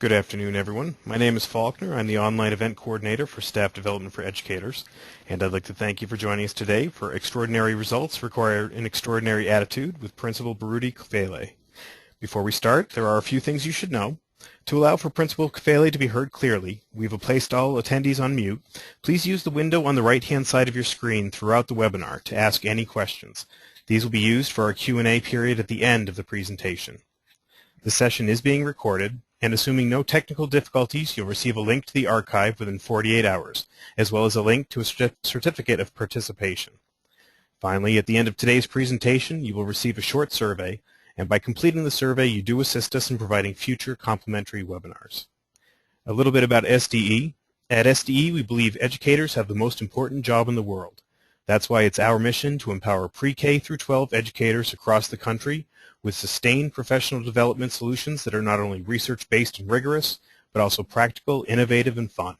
Good afternoon, everyone. My name is Faulkner. I'm the Online Event Coordinator for Staff Development for Educators, and I'd like to thank you for joining us today for Extraordinary Results Require an Extraordinary Attitude with Principal Baruti Kafele. Before we start, there are a few things you should know. To allow for Principal Kafele to be heard clearly, we've placed all attendees on mute. Please use the window on the right-hand side of your screen throughout the webinar to ask any questions. These will be used for our Q&A period at the end of the presentation. The session is being recorded, and assuming no technical difficulties, you'll receive a link to the archive within 48 hours, as well as a link to a certificate of participation. Finally, at the end of today's presentation, you will receive a short survey, and by completing the survey, you do assist us in providing future complimentary webinars. A little bit about SDE. At SDE, we believe educators have the most important job in the world. That's why it's our mission to empower pre-K through 12 educators across the country with sustained professional development solutions that are not only research-based and rigorous, but also practical, innovative, and fun.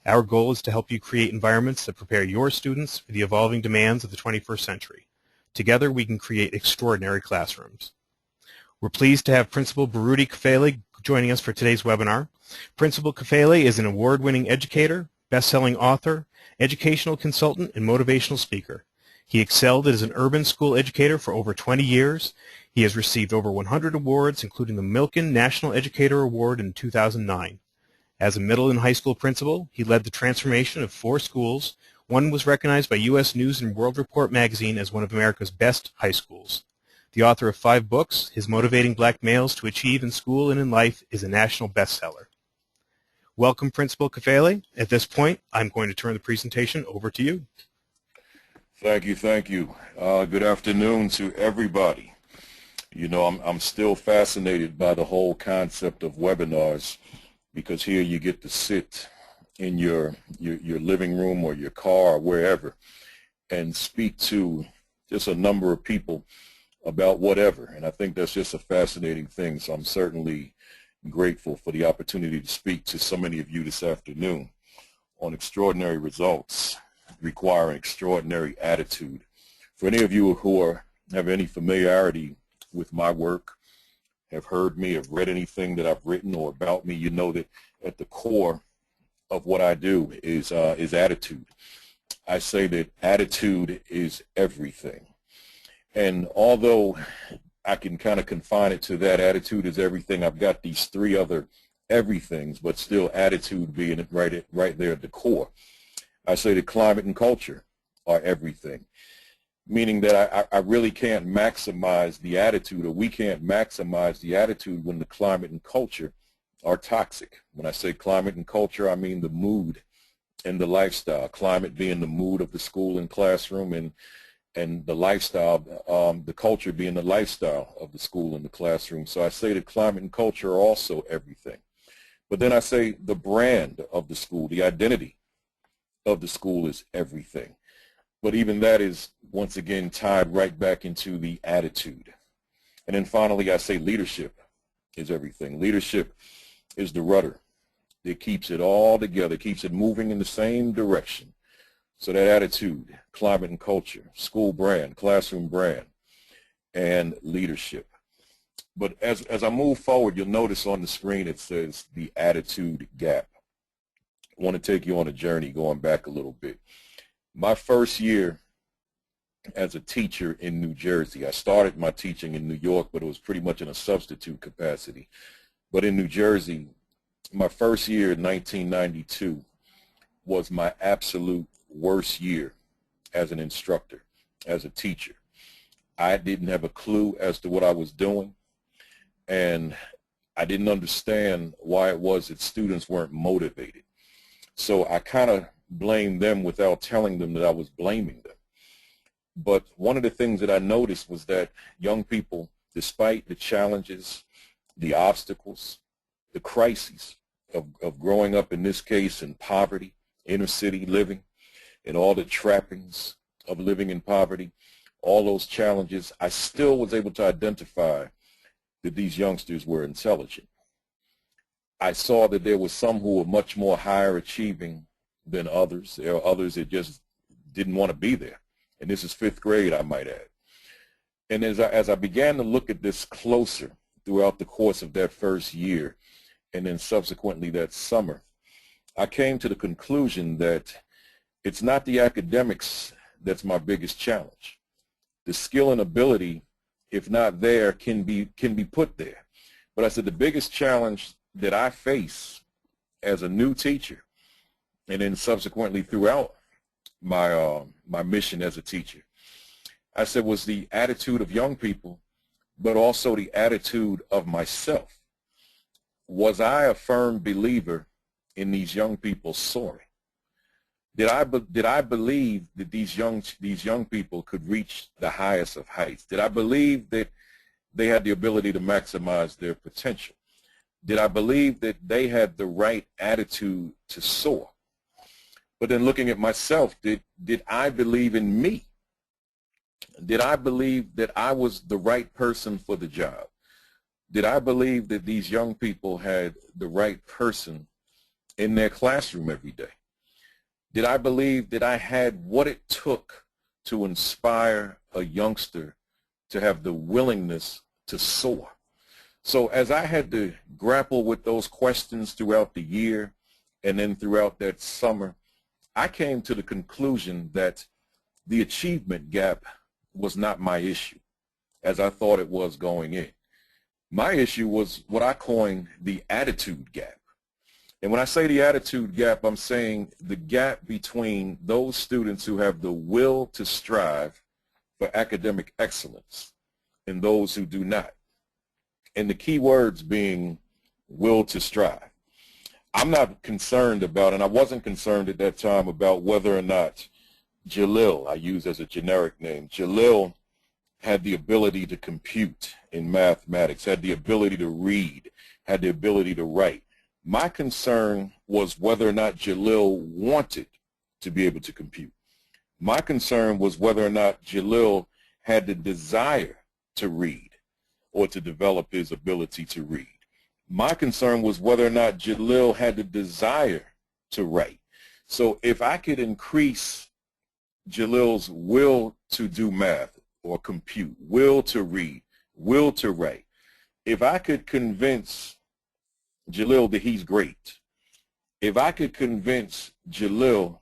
Our goal is to help you create environments that prepare your students for the evolving demands of the 21st century. Together, we can create extraordinary classrooms. We're pleased to have Principal Baruti Kafele joining us for today's webinar. Principal Kafele is an award-winning educator, best-selling author, educational consultant, and motivational speaker. He excelled as an urban school educator for over 20 years. He has received over 100 awards, including the Milken National Educator Award in 2009. As a middle and high school principal, he led the transformation of 4 schools. One was recognized by U.S. News and World Report magazine as one of America's best high schools. The author of 5 books, his Motivating Black Males to Achieve in School and in Life is a national bestseller. Welcome, Principal Kafele. At this point, I'm going to turn the presentation over to you. Thank you. Good afternoon to everybody. You know, I'm still fascinated by the whole concept of webinars, because here you get to sit in your living room or your car or wherever and speak to just a number of people about whatever. And I think that's just a fascinating thing. So I'm certainly grateful for the opportunity to speak to so many of you this afternoon on extraordinary results require an extraordinary attitude. For any of you who have any familiarity with my work, have heard me, have read anything that I've written or about me, you know that at the core of what I do is attitude. I say that attitude is everything. And although I can kind of confine it to that, attitude is everything, I've got these 3 other everythings, but still attitude being right there at the core. I say that climate and culture are everything, meaning that I really can't maximize the attitude, or we can't maximize the attitude when the climate and culture are toxic. When I say climate and culture, I mean the mood and the lifestyle. Climate being the mood of the school and classroom, and the lifestyle, the culture being the lifestyle of the school and the classroom. So I say that climate and culture are also everything. But then I say the brand of the school, the identity of the school is everything. But even that is, once again, tied right back into the attitude. And then finally, I say leadership is everything. Leadership is the rudder. It keeps it all together, keeps it moving in the same direction. So that attitude, climate and culture, school brand, classroom brand, and leadership. But as I move forward, you'll notice on the screen it says the attitude gap. I want to take you on a journey going back a little bit. My first year as a teacher in New Jersey, I started my teaching in New York, but it was pretty much in a substitute capacity. But in New Jersey, my first year in 1992 was my absolute worst year as an instructor, as a teacher. I didn't have a clue as to what I was doing, and I didn't understand why it was that students weren't motivated. So I kind of blamed them without telling them that I was blaming them. But one of the things that I noticed was that young people, despite the challenges, the obstacles, the crises of growing up, in this case, in poverty, inner city living, and all the trappings of living in poverty, all those challenges, I still was able to identify that these youngsters were intelligent. I saw that there were some who were much more higher achieving than others. There are others that just didn't want to be there. And this is 5th grade, I might add. And as I began to look at this closer throughout the course of that first year, and then subsequently that summer, I came to the conclusion that it's not the academics that's my biggest challenge. The skill and ability, if not there, can be put there. But I said the biggest challenge that I face as a new teacher, and then subsequently throughout my mission as a teacher, I said was the attitude of young people, but also the attitude of myself. Was I a firm believer in these young people soaring? Did I believe that these young people could reach the highest of heights? Did I believe that they had the ability to maximize their potential? Did I believe that they had the right attitude to soar? But then looking at myself, did I believe in me? Did I believe that I was the right person for the job? Did I believe that these young people had the right person in their classroom every day? Did I believe that I had what it took to inspire a youngster to have the willingness to soar? So as I had to grapple with those questions throughout the year and then throughout that summer, I came to the conclusion that the achievement gap was not my issue, as I thought it was going in. My issue was what I coined the attitude gap. And when I say the attitude gap, I'm saying the gap between those students who have the will to strive for academic excellence and those who do not. And the key words being will to strive. I'm not concerned about, and I wasn't concerned at that time about whether or not Jalil, I use as a generic name, Jalil had the ability to compute in mathematics, had the ability to read, had the ability to write. My concern was whether or not Jalil wanted to be able to compute. My concern was whether or not Jalil had the desire to read or to develop his ability to read. My concern was whether or not Jalil had the desire to write. So if I could increase Jalil's will to do math or compute, will to read, will to write, if I could convince Jalil that he's great, if I could convince Jalil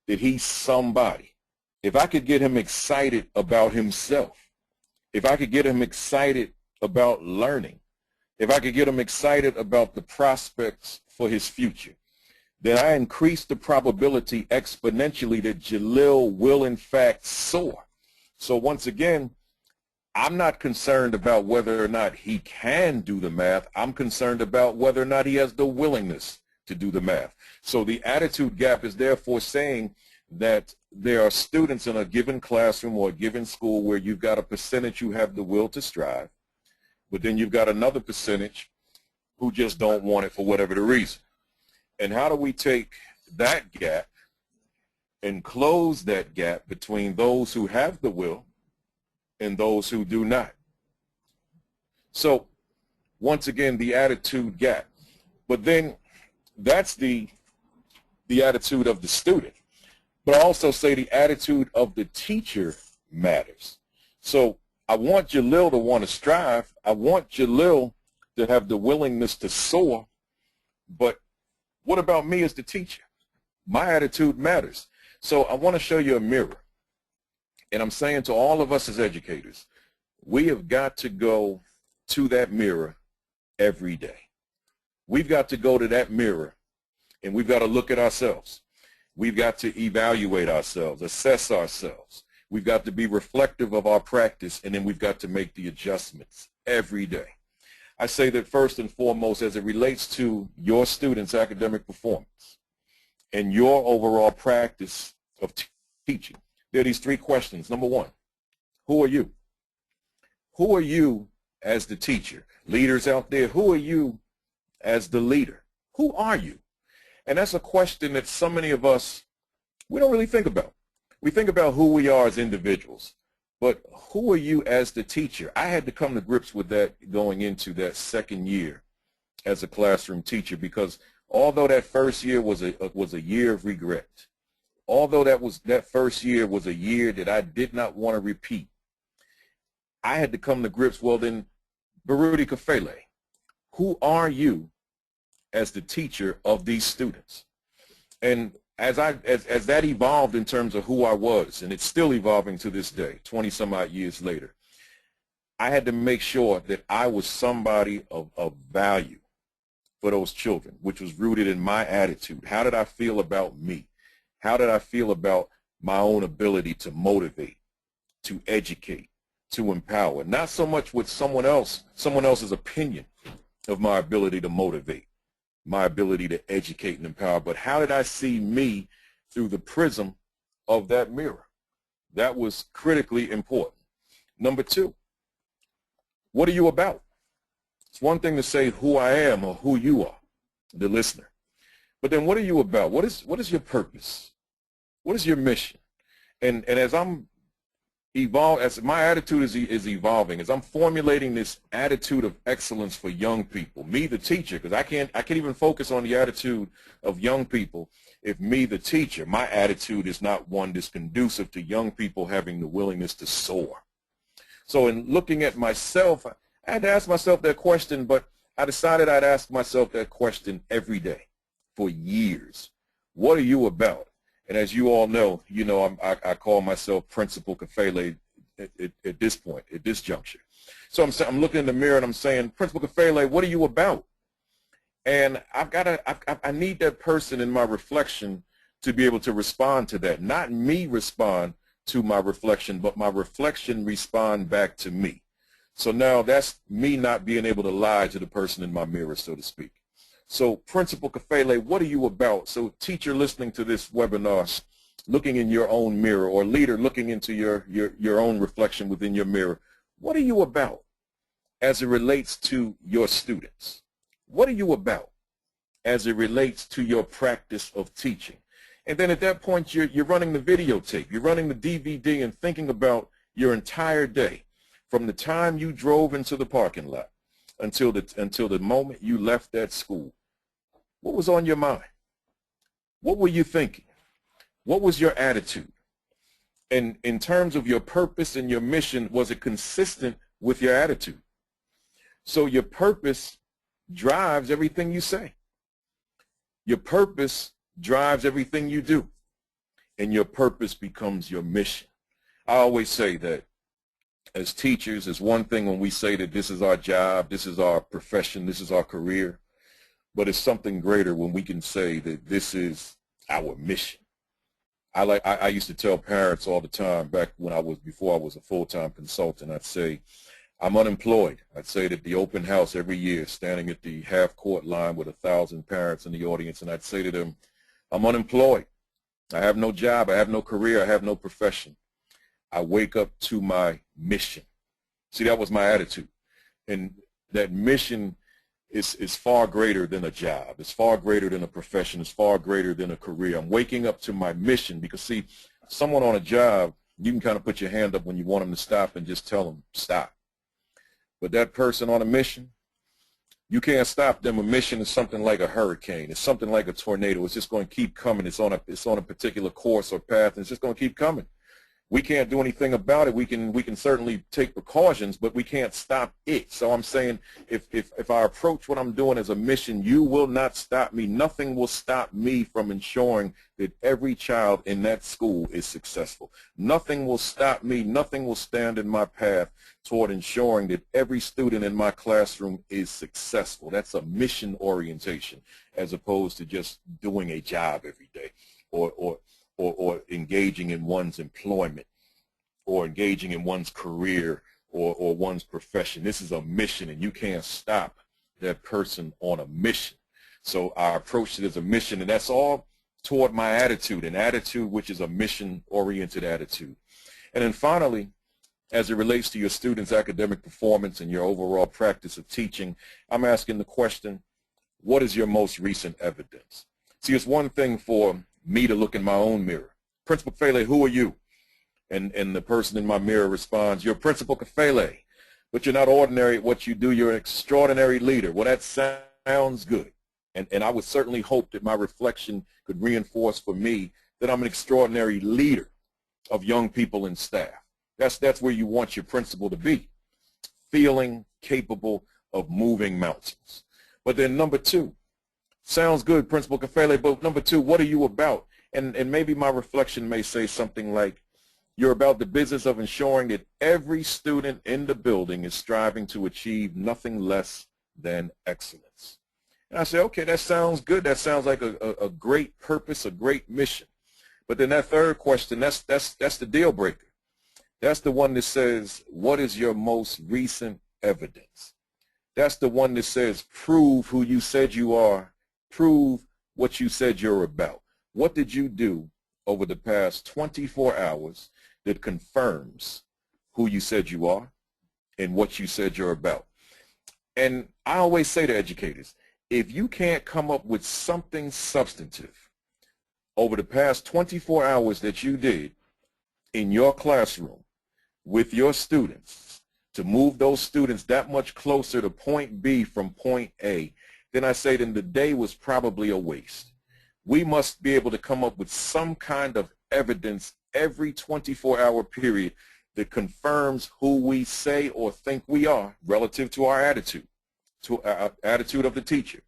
that he's somebody, if I could get him excited about himself, if I could get him excited about learning, if I could get him excited about the prospects for his future, then I increase the probability exponentially that Jalil will in fact soar. So once again, I'm not concerned about whether or not he can do the math. I'm concerned about whether or not he has the willingness to do the math. So the attitude gap is therefore saying that there are students in a given classroom or a given school where you've got a percentage who have the will to strive, but then you've got another percentage who just don't want it for whatever the reason. And how do we take that gap and close that gap between those who have the will and those who do not? So once again, the attitude gap. But then that's the attitude of the student. But I also say the attitude of the teacher matters. So I want Jalil to want to strive. I want Jalil to have the willingness to soar. But what about me as the teacher? My attitude matters. So I want to show you a mirror. And I'm saying to all of us as educators, we have got to go to that mirror every day. We've got to go to that mirror and we've got to look at ourselves. We've got to evaluate ourselves, assess ourselves. We've got to be reflective of our practice, and then we've got to make the adjustments every day. I say that first and foremost as it relates to your students' academic performance and your overall practice of teaching. There are these three questions. Number one, who are you? Who are you as the teacher? Leaders out there, who are you as the leader? Who are you? And that's a question that so many of us, we don't really think about. We think about who we are as individuals, but who are you as the teacher? I had to come to grips with that going into that second year as a classroom teacher, because although that first year was a year of regret, although that first year was a year that I did not want to repeat, I had to come to grips, well then, Baruti Kafele, who are you as the teacher of these students. And as that evolved in terms of who I was, and it's still evolving to this day, 20 some odd years later, I had to make sure that I was somebody of value for those children, which was rooted in my attitude. How did I feel about me? How did I feel about my own ability to motivate, to educate, to empower? Not so much with someone else's opinion of my ability to motivate, my ability to educate and empower, but how did I see me through the prism of that mirror? That was critically important. Number two, what are you about? It's one thing to say who I am or who you are, the listener. But then what are you about? What is your purpose? What is your mission? And as my attitude is evolving, as I'm formulating this attitude of excellence for young people, me the teacher, because I can't even focus on the attitude of young people if me the teacher, my attitude is not one that's conducive to young people having the willingness to soar. So in looking at myself, I had to ask myself that question, but I decided I'd ask myself that question every day for years. What are you about? And as you all know, I call myself Principal Kafele at this point, at this juncture. So I'm looking in the mirror and I'm saying, Principal Kafele, what are you about? And I need that person in my reflection to be able to respond to that. Not me respond to my reflection, but my reflection respond back to me. So now that's me not being able to lie to the person in my mirror, so to speak. So Principal Kafele, what are you about? So teacher listening to this webinar, looking in your own mirror, or leader looking into your own reflection within your mirror, what are you about as it relates to your students? What are you about as it relates to your practice of teaching? And then at that point, you're running the videotape, you're running the DVD and thinking about your entire day, from the time you drove into the parking lot until the moment you left that school. What was on your mind? What were you thinking? What was your attitude? And in terms of your purpose and your mission, was it consistent with your attitude? So your purpose drives everything you say. Your purpose drives everything you do. And your purpose becomes your mission. I always say that as teachers, it's one thing when we say that this is our job, this is our profession, this is our career, but it's something greater when we can say that this is our mission. I used to tell parents all the time before I was a full-time consultant, I'd say, I'm unemployed. I'd say that the open house every year, standing at the half-court line with 1,000 parents in the audience, and I'd say to them, I'm unemployed. I have no job. I have no career. I have no profession. I wake up to my mission. See, that was my attitude. And that mission is far greater than a job. It's far greater than a profession. It's far greater than a career. I'm waking up to my mission because, see, someone on a job, you can kind of put your hand up when you want them to stop and just tell them, stop. But that person on a mission, you can't stop them. A mission is something like a hurricane. It's something like a tornado. It's just going to keep coming. It's on a particular course or path, and it's just going to keep coming. We can't do anything about it. We can certainly take precautions, but we can't stop it. So I'm saying if I approach what I'm doing as a mission, you will not stop me. Nothing will stop me from ensuring that every child in that school is successful. Nothing will stop me. Nothing will stand in my path toward ensuring that every student in my classroom is successful. That's a mission orientation as opposed to just doing a job every day or engaging in one's employment or engaging in one's career or one's profession. This is a mission, and you can't stop that person on a mission. So I approached it as a mission, and that's all toward my attitude, an attitude which is a mission-oriented attitude. And then finally, as it relates to your students' academic performance and your overall practice of teaching, I'm asking the question, what is your most recent evidence? See, it's one thing for me to look in my own mirror. Principal Kafele, who are you? And the person in my mirror responds, you're Principal Kafele, but you're not ordinary at what you do. You're an extraordinary leader. Well, that sounds good. And I would certainly hope that my reflection could reinforce for me that I'm an extraordinary leader of young people and staff. That's where you want your principal to be, feeling capable of moving mountains. But then number two, Sounds good, Principal Kafele, but number two, what are you about? And maybe my reflection may say something like, you're about the business of ensuring that every student in the building is striving to achieve nothing less than excellence. And I say, okay, that sounds good. That sounds like a great purpose, a great mission. But then that third question, that's the deal breaker. That's the one that says, what is your most recent evidence? That's the one that says, prove who you said you are, prove what you said you're about. What did you do over the past 24 hours that confirms who you said you are and what you said you're about? And I always say to educators, if you can't come up with something substantive over the past 24 hours that you did in your classroom with your students to move those students that much closer to point B from point A, then I say then the day was probably a waste. We must be able to come up with some kind of evidence every 24-hour period that confirms who we say or think we are relative to our attitude of the teacher,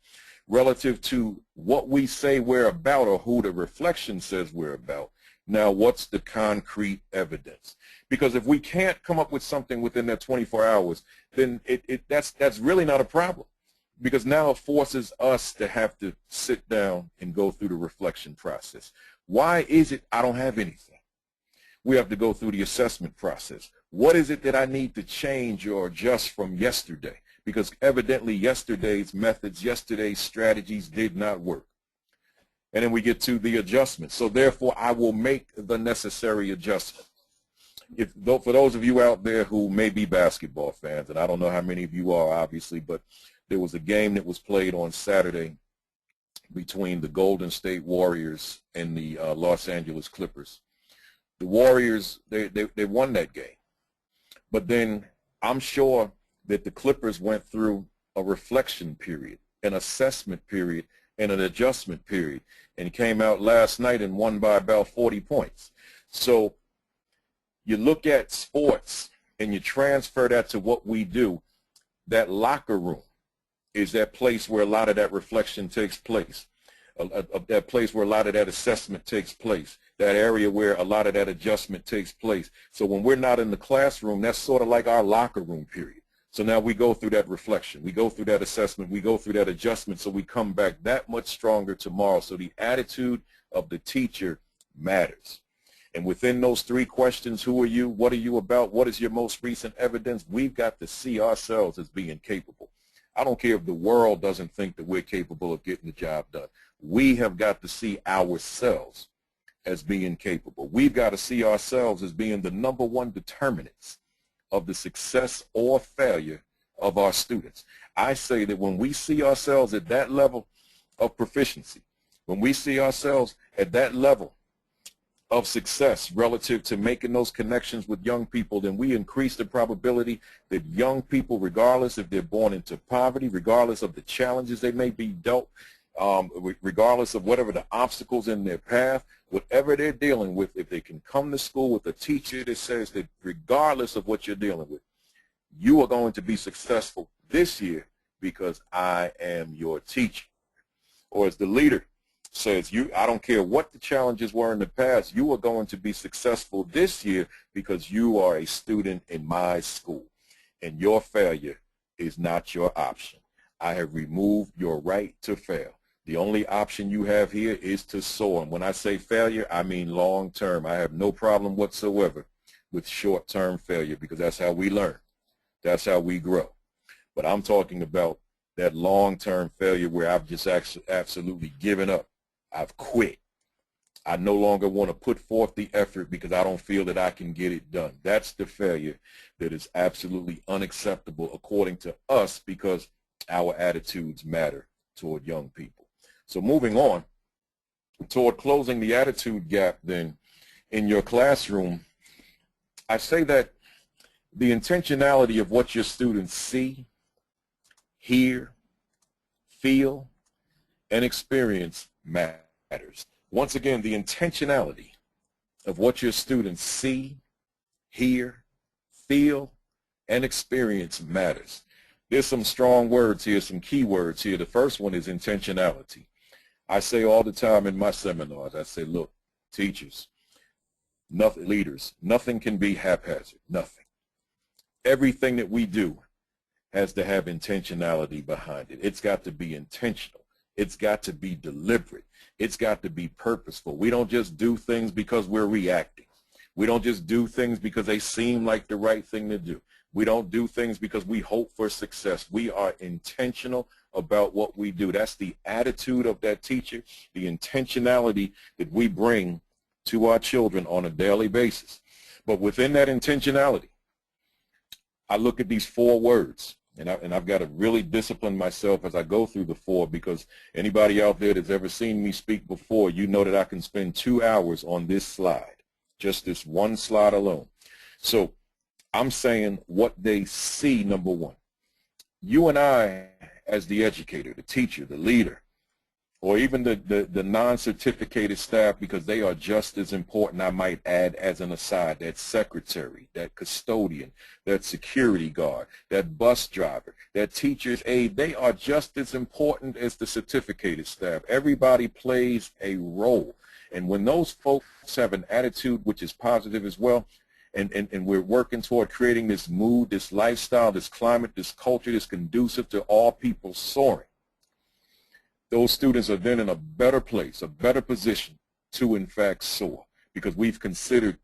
relative to what we say we're about or who the reflection says we're about. Now, what's the concrete evidence? Because if we can't come up with something within that 24 hours, then that's really not a problem, because now it forces us to have to sit down and go through the reflection process. Why is it I don't have anything? We have to go through the assessment process. What is it that I need to change or adjust from yesterday? Because evidently yesterday's methods, yesterday's strategies did not work. And then we get to the adjustment. So therefore, I will make the necessary adjustment. For those of you out there who may be basketball fans, and I don't know how many of you are, obviously, but there was a game that was played on Saturday between the Golden State Warriors and the Los Angeles Clippers. The Warriors, they won that game. But then I'm sure that the Clippers went through a reflection period, an assessment period, and an adjustment period, and came out last night and won by about 40 points. So you look at sports and you transfer that to what we do. That locker room is that place where a lot of that reflection takes place, that place where a lot of that assessment takes place, that area where a lot of that adjustment takes place. So when we're not in the classroom, that's sort of like our locker room period. So now we go through that reflection, we go through that assessment, we go through that adjustment, so we come back that much stronger tomorrow. So the attitude of the teacher matters. And within those three questions, who are you, what are you about, what is your most recent evidence, we've got to see ourselves as being capable. I don't care if the world doesn't think that we're capable of getting the job done. We have got to see ourselves as being capable. We've got to see ourselves as being the number one determinants of the success or failure of our students. I say that when we see ourselves at that level of proficiency, when we see ourselves at that level of success relative to making those connections with young people, then we increase the probability that young people, regardless if they're born into poverty, regardless of the challenges they may be dealt, regardless of whatever the obstacles in their path, whatever they're dealing with, if they can come to school with a teacher that says that regardless of what you're dealing with, you are going to be successful this year because I am your teacher. Or as the leader says, I don't care what the challenges were in the past, you are going to be successful this year because you are a student in my school, and your failure is not your option. I have removed your right to fail. The only option you have here is to soar. And when I say failure, I mean long term. I have no problem whatsoever with short-term failure, because that's how we learn. That's how we grow. But I'm talking about that long-term failure where I've just absolutely given up. I've quit. I no longer want to put forth the effort because I don't feel that I can get it done. That's the failure that is absolutely unacceptable according to us, because our attitudes matter toward young people. So moving on toward closing the attitude gap then in your classroom, I say that the intentionality of what your students see, hear, feel, and experience matters. Once again, the intentionality of what your students see, hear, feel, and experience matters. There's some strong words here, some key words here. The first one is intentionality. I say all the time in my seminars, I say, look, teachers, nothing, leaders, nothing can be haphazard, nothing. Everything that we do has to have intentionality behind it. It's got to be intentional. It's got to be deliberate. It's got to be purposeful. We don't just do things because we're reacting. We don't just do things because they seem like the right thing to do. We don't do things because we hope for success. We are intentional about what we do. That's the attitude of that teacher, the intentionality that we bring to our children on a daily basis. But within that intentionality, I look at these 4 words. And I've got to really discipline myself as I go through the 4, because anybody out there that's ever seen me speak before, you know that I can spend 2 hours on this slide, just this one slide alone. So I'm saying what they see, number 1. You and I, as the educator, the teacher, the leader, or even the non-certificated staff, because they are just as important, I might add as an aside, that secretary, that custodian, that security guard, that bus driver, that teacher's aide, they are just as important as the certificated staff. Everybody plays a role. And when those folks have an attitude which is positive as well, and we're working toward creating this mood, this lifestyle, this climate, this culture that's conducive to all people soaring, those students are then in a better place, a better position to, in fact, soar, because we've considered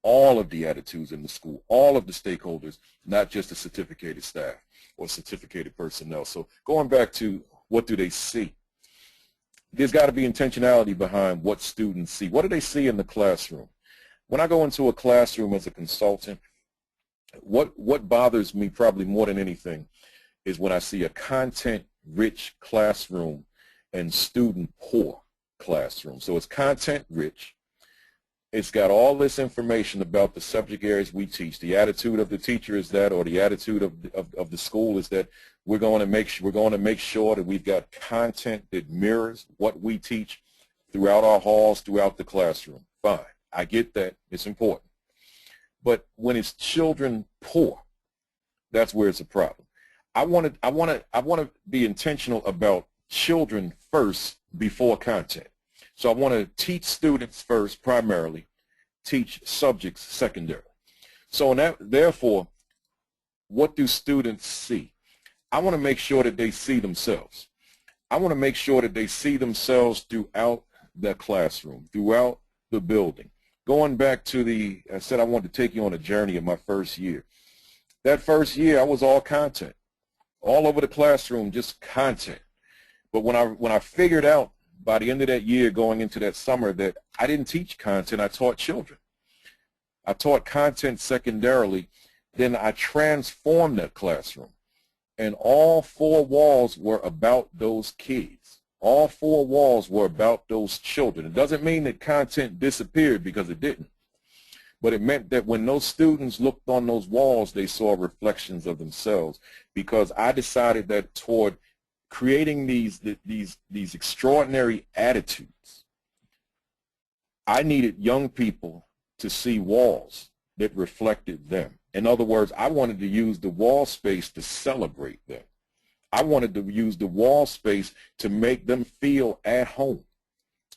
all of the attitudes in the school, all of the stakeholders, not just the certificated staff or certificated personnel. So going back to what do they see, there's got to be intentionality behind what students see. What do they see in the classroom? When I go into a classroom as a consultant, what bothers me probably more than anything is when I see a content-rich classroom and student-poor classroom. So it's content-rich. It's got all this information about the subject areas we teach. The attitude of the teacher is that, or the attitude of the school is that we're going to make sure that we've got content that mirrors what we teach throughout our halls, throughout the classroom. Fine, I get that. It's important. But when it's children poor, that's where it's a problem. I want to be intentional about children first before content. So I want to teach students first primarily, teach subjects secondarily. So therefore, what do students see? I want to make sure that they see themselves. I want to make sure that they see themselves throughout the classroom, throughout the building. Going back to I said I wanted to take you on a journey in my first year. That first year, I was all content, all over the classroom, just content. But when I figured out by the end of that year, going into that summer, that I didn't teach content, I taught children. I taught content secondarily, then I transformed that classroom. And all 4 walls were about those kids. All 4 walls were about those children. It doesn't mean that content disappeared, because it didn't. But it meant that when those students looked on those walls, they saw reflections of themselves, because I decided that toward creating these extraordinary attitudes, I needed young people to see walls that reflected them. In other words, I wanted to use the wall space to celebrate them. I wanted to use the wall space to make them feel at home.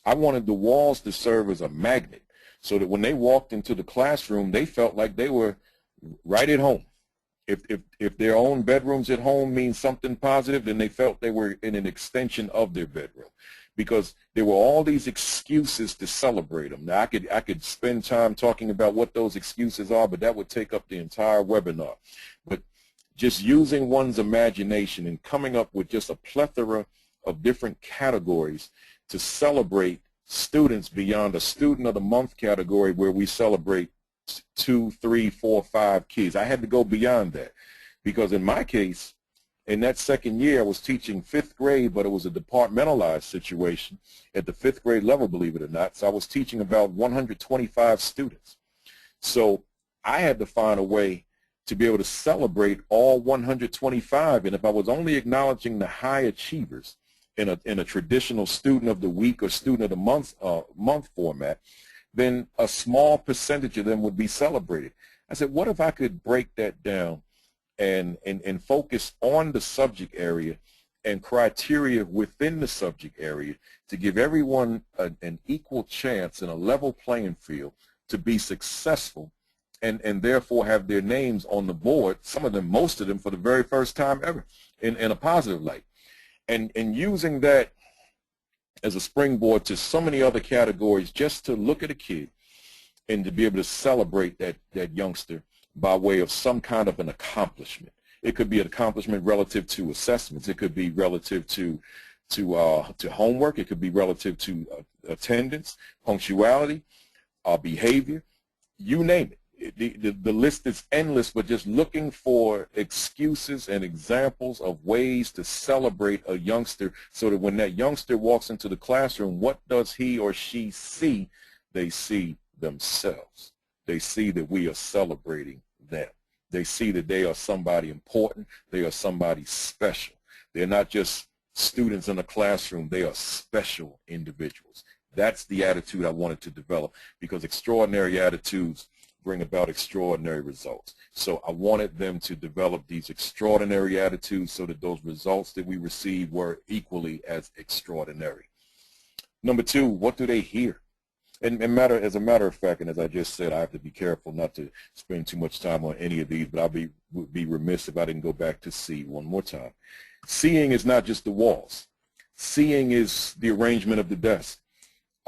I wanted the walls to serve as a magnet so that when they walked into the classroom, they felt like they were right at home. If their own bedrooms at home means something positive, then they felt they were in an extension of their bedroom, because there were all these excuses to celebrate them. Now, I could spend time talking about what those excuses are, but that would take up the entire webinar. But just using one's imagination and coming up with just a plethora of different categories to celebrate students beyond a student of the month category where we celebrate 2, 3, 4, 5 kids. I had to go beyond that, because in my case, in that second year, I was teaching 5th grade, but it was a departmentalized situation at the 5th grade level, believe it or not. So I was teaching about 125 students. So I had to find a way to be able to celebrate all 125. And if I was only acknowledging the high achievers in a traditional student of the week or student of the month format, then a small percentage of them would be celebrated. I said, what if I could break that down and focus on the subject area and criteria within the subject area to give everyone an equal chance and a level playing field to be successful and therefore have their names on the board, some of them, most of them, for the very first time ever in a positive light. And using that as a springboard to so many other categories, just to look at a kid and to be able to celebrate that youngster by way of some kind of an accomplishment. It could be an accomplishment relative to assessments. It could be relative to homework. It could be relative to attendance, punctuality, behavior, you name it. The list is endless, but just looking for excuses and examples of ways to celebrate a youngster so that when that youngster walks into the classroom, what does he or she see? They see themselves. They see that we are celebrating them. They see that they are somebody important. They are somebody special. They're not just students in a classroom. They are special individuals. That's the attitude I wanted to develop, because extraordinary attitudes bring about extraordinary results. So I wanted them to develop these extraordinary attitudes so that those results that we receive were equally as extraordinary. Number two, what do they hear? And as a matter of fact, and as I just said, I have to be careful not to spend too much time on any of these, but would be remiss if I didn't go back to C one more time. Seeing is not just the walls. Seeing is the arrangement of the desk.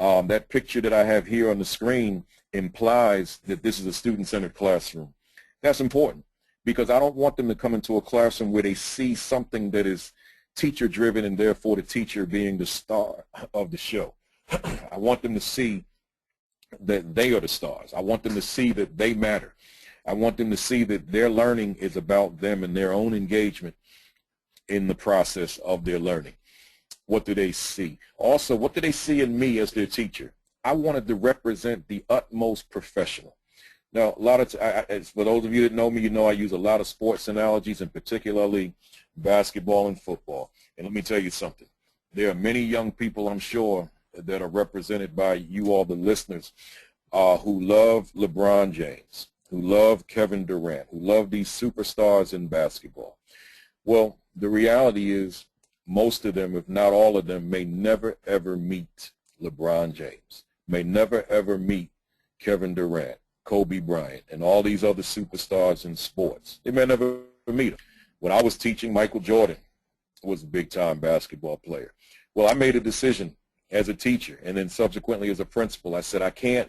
That picture that I have here on the screen implies that this is a student-centered classroom. That's important, because I don't want them to come into a classroom where they see something that is teacher-driven and therefore the teacher being the star of the show. I want them to see that they are the stars. I want them to see that they matter. I want them to see that their learning is about them and their own engagement in the process of their learning. What do they see? Also, what do they see in me as their teacher? I wanted to represent the utmost professional. Now, a lot of for those of you that know me, you know I use a lot of sports analogies, and particularly basketball and football. And let me tell you something. There are many young people, I'm sure, that are represented by you all, the listeners, who love LeBron James, who love Kevin Durant, who love these superstars in basketball. Well, the reality is most of them, if not all of them, may never, ever meet LeBron James, may never, ever meet Kevin Durant, Kobe Bryant, and all these other superstars in sports. They may never meet them. When I was teaching, Michael Jordan was a big-time basketball player. Well, I made a decision as a teacher and then subsequently as a principal. I said I can't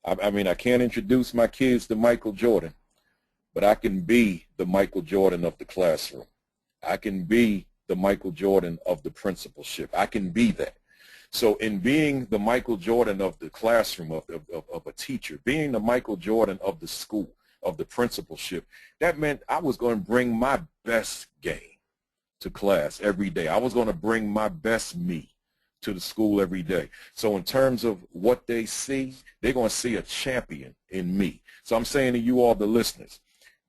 introduce my kids to Michael Jordan, but I can be the Michael Jordan of the classroom. I can be the Michael Jordan of the principalship. I can be that. So in being the Michael Jordan of the classroom, of a teacher, being the Michael Jordan of the school, of the principalship, that meant I was going to bring my best game to class every day. I was going to bring my best me to the school every day. So in terms of what they see, they're going to see a champion in me. So I'm saying to you all, the listeners,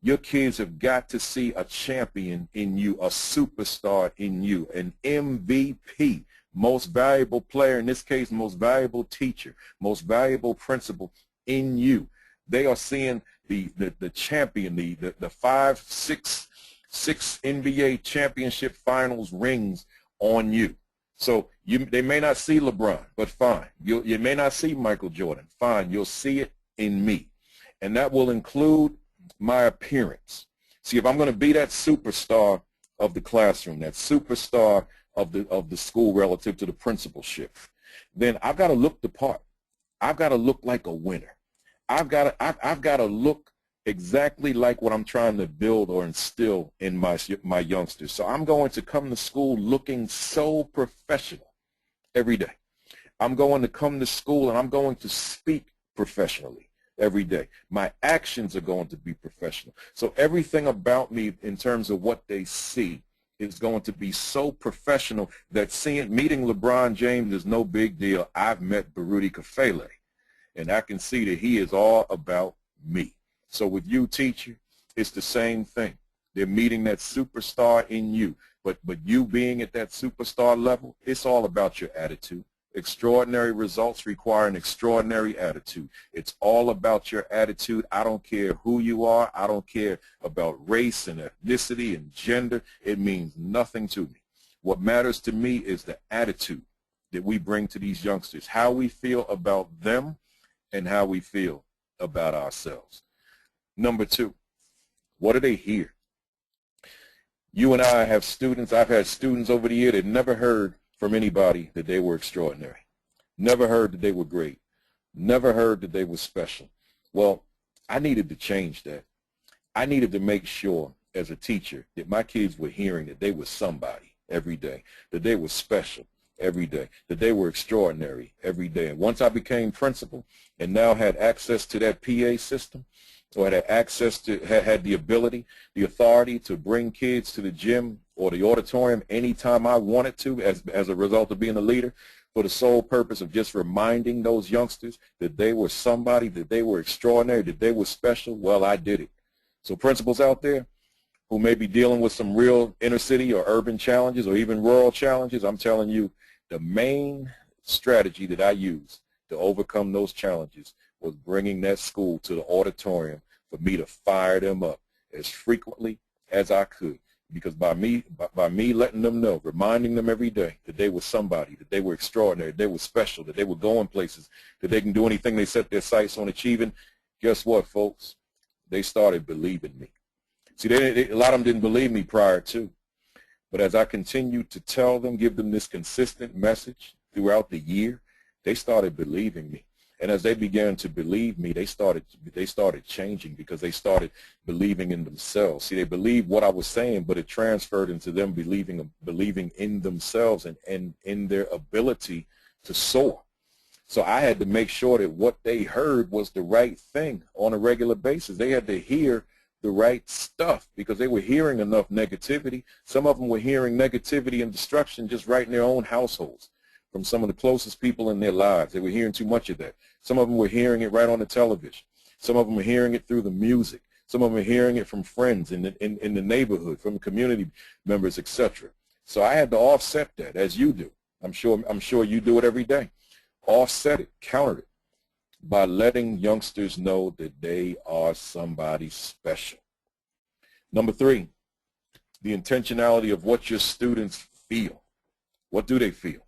your kids have got to see a champion in you, a superstar in you, an MVP, most valuable player, in this case, most valuable teacher, most valuable principal in you. They are seeing the champion, the 5, 6 NBA championship finals rings on you. So they may not see LeBron, but fine. You may not see Michael Jordan. Fine, you'll see it in me. And that will include my appearance. See, if I'm going to be that superstar of the classroom, that superstar of the school relative to the principalship, then I've got to look the part. I've got to look like a winner. I've got to look exactly like what I'm trying to build or instill in my youngsters. So I'm going to come to school looking so professional every day. I'm going to come to school and I'm going to speak professionally every day. My actions are going to be professional. So everything about me in terms of what they see is going to be so professional that meeting LeBron James is no big deal. I've met Baruti Kafele, and I can see that he is all about me. So with you, teacher, it's the same thing. They're meeting that superstar in you. But you being at that superstar level, it's all about your attitude. Extraordinary results require an extraordinary attitude. It's all about your attitude. I don't care who you are. I don't care about race and ethnicity and gender. It means nothing to me. What matters to me is the attitude that we bring to these youngsters, how we feel about them and how we feel about ourselves. Number two, what do they hear? You and I have students, I've had students over the year that never heard from anybody that they were extraordinary, never heard that they were great, never heard that they were special. Well, I needed to change that. I needed to make sure as a teacher that my kids were hearing that they were somebody every day, that they were special every day, that they were extraordinary every day. And once I became principal and now had access to that PA system, or had access to, had the ability, the authority to bring kids to the gym or the auditorium anytime I wanted to as a result of being a leader, for the sole purpose of just reminding those youngsters that they were somebody, that they were extraordinary, that they were special, well, I did it. So principals out there who may be dealing with some real inner city or urban challenges or even rural challenges, I'm telling you, the main strategy that I used to overcome those challenges was bringing that school to the auditorium for me to fire them up as frequently as I could. Because by me letting them know, reminding them every day that they were somebody, that they were extraordinary, that they were special, that they were going places, that they can do anything they set their sights on achieving, guess what, folks? They started believing me. See, a lot of them didn't believe me prior to. But as I continued to tell them, give them this consistent message throughout the year, they started believing me. And as they began to believe me, they started changing because they started believing in themselves. See, they believed what I was saying, but it transferred into them believing in themselves and in their ability to soar. So I had to make sure that what they heard was the right thing on a regular basis. They had to hear the right stuff because they were hearing enough negativity. Some of them were hearing negativity and destruction just right in their own households from some of the closest people in their lives. They were hearing too much of that. Some of them were hearing it right on the television. Some of them were hearing it through the music. Some of them were hearing it from friends in the neighborhood, from community members, etc. So I had to offset that, as you do. I'm sure you do it every day. Offset it, counter it, by letting youngsters know that they are somebody special. Number three, the intentionality of what your students feel. What do they feel?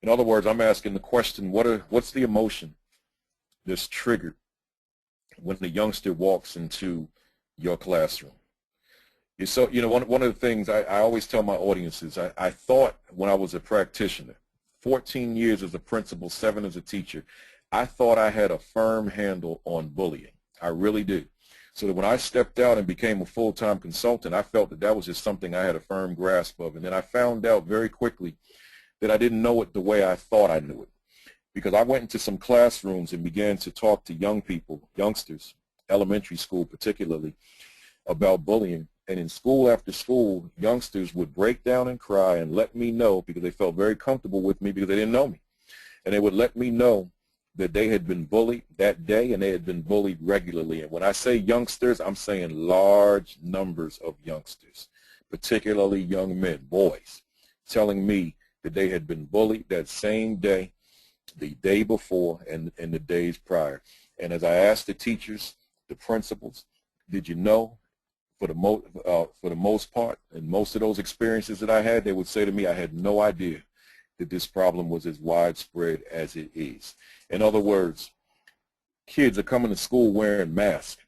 In other words, I'm asking the question, what's the emotion that's triggered when the youngster walks into your classroom? So, one of the things I always tell my audiences, I thought when I was a practitioner, 14 years as a principal, 7 as a teacher, I thought I had a firm handle on bullying. I really did. So that when I stepped out and became a full-time consultant, I felt that that was just something I had a firm grasp of. And then I found out very quickly that I didn't know it the way I thought I knew it. Because I went into some classrooms and began to talk to young people, youngsters, elementary school particularly, about bullying. And in school after school, youngsters would break down and cry and let me know, because they felt very comfortable with me because they didn't know me. And they would let me know that they had been bullied that day and they had been bullied regularly. And when I say youngsters, I'm saying large numbers of youngsters, particularly young men, boys, telling me that they had been bullied that same day, the day before, and the days prior. And as I asked the teachers, the principals, did you know? For the most part, and most of those experiences that I had, they would say to me, I had no idea that this problem was as widespread as it is. In other words, kids are coming to school wearing masks,